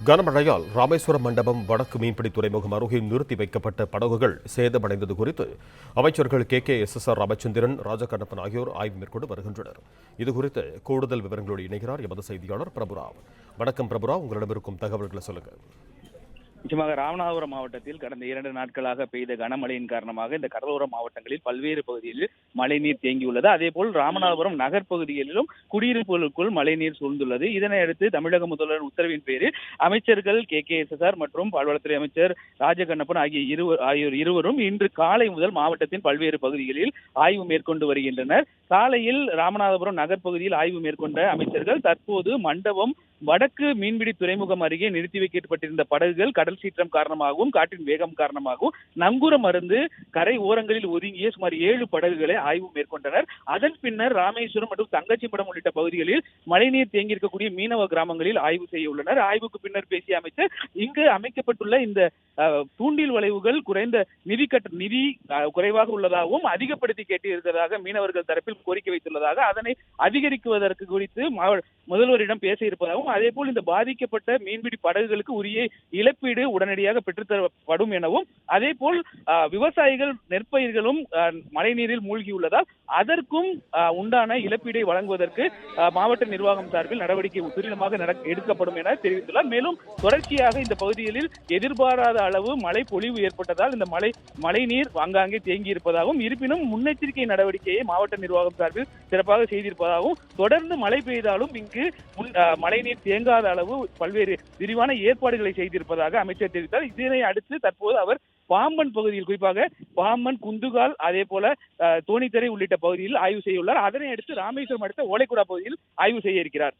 கனமழையால் ராமேஸ்வரம் மண்டபம் வடக்கு மீன்பிடி துறைமுகம் அருகே நிறுத்தி வைக்கப்பட்ட படகுகள் சேதமடைந்தது குறித்து அமைச்சர்கள் KKSSR ராமச்சந்திரன், ராஜகண்ணப்பன் ஆகியோர் ஆய்வு மேற்கொண்டு வருகின்றனர். இதுகுறித்து கூடுதல் விவரங்களோடு இணைகிறார் எமது செய்தியாளர் பிரபுராவ். வணக்கம் பிரபுராவ், உங்களிடம் இருக்கும் தகவல்களை சொல்லுங்கள். நிச்சயமாக ராமநாதபுரம் மாவட்டத்தில் கடந்த 2 நாட்களாக பெய்த கனமழையின் காரணமாக இந்த கடலோர மாவட்டங்களில் பல்வேறு பகுதிகளில் மழைநீர் தேங்கியுள்ளது. அதேபோல் ராமநாதபுரம் நகர் பகுதிகளிலும் குடியிருப்புகளுக்குள் மழைநீர் சூழ்ந்துள்ளது. இதனையடுத்து தமிழக முதல்வர் உத்தரவின் பேரில் அமைச்சர்கள் KKSSR மற்றும் பால்வளத்துறை அமைச்சர் ராஜகண்ணப்பன் ஆகிய இருவரும் இன்று காலை முதல் மாவட்டத்தின் பல்வேறு பகுதிகளில் ஆய்வு மேற்கொண்டு வருகின்றனர். காலையில் ராமநாதபுரம் நகர் பகுதியில் ஆய்வு மேற்கொண்ட அமைச்சர்கள் தற்போது மண்டபம் வடக்கு மீன்பிடி துறைமுகம் அருகே நிறுத்தி வைக்கப்பட்டிருந்த படகுகள் கடல் சீற்றம் காரணமாகவும் காற்றின் வேகம் காரணமாகவும் நங்கூரம் அருந்து கரை ஓரங்களில் ஒதுங்கிய சுமார் 7 படகுகளை ஆய்வு மேற்கொண்டனர். அதன் பின்னர் ராமேஸ்வரம் மற்றும் தங்கச்சிமடம் உள்ளிட்ட பகுதிகளில் மழைநீர் தேங்கியிருக்கக்கூடிய மீனவ கிராமங்களில் ஆய்வு செய்ய உள்ளனர். ஆய்வுக்கு பின்னர் பேசிய அமைச்சர், இங்கு அமைக்கப்பட்டுள்ள இந்த தூண்டில் வளைவுகள் குறைந்த நிதி குறைவாக உள்ளதாகவும் அதிகப்படுத்தி கேட்டிருக்கிறதாக மீனவர்கள் தரப்பில் கோரிக்கை வைத்துள்ளதாக, அதனை அதிகரிக்குவதற்கு குறித்து முதல்வரிடம் பேச இருப்பதாகவும், அதே போல் இந்த பாதிக்கப்பட்ட மீன்பிடி படகுகளுக்கு உரிய இழப்பீடு உடனடியாக பெற்றுத்தரப்படும் எனவும், அதே போல் விவசாயிகள் நெற்பயிர்களும் மழைநீரில் மூழ்கியுள்ளதால் அதற்கும் உண்டான இழப்பீடை வழங்குவதற்கு மாவட்ட நிர்வாகம் சார்பில் நடவடிக்கை துரிதமாக எடுக்கப்படும் என தெரிவித்துள்ளார். மேலும் தொடர்ச்சியாக இந்த பகுதிகளில் எதிர்பாராத அளவு மழை பொழிவு ஏற்பட்டதால் இந்த மழைநீர் ஆங்காங்கே தேங்கி இருப்பதாகவும், இருப்பினும் முன்னெச்சரிக்கை நடவடிக்கையை மாவட்ட நிர்வாகம் சார்பில் சிறப்பாக செய்திருப்பதாகவும், தொடர்ந்து மழை பெய்தாலும் இங்கு மழைநீர் தேங்காத அளவு பல்வேறு விரிவான ஏற்பாடுகளை செய்திருப்பதாக அமைச்சர் தெரிவித்தார். இதனை அடுத்து தற்போது அவர் பாம்பன் பகுதியில், குறிப்பாக பாம்பன், குந்துகால், அதே போல தோணித்தரை உள்ளிட்ட பகுதியில் ஆய்வு செய்ய உள்ளார். அதனை அடுத்து ராமேஸ்வரம் அடுத்த ஓலைக்குடா பகுதியில் ஆய்வு செய்ய இருக்கிறார்.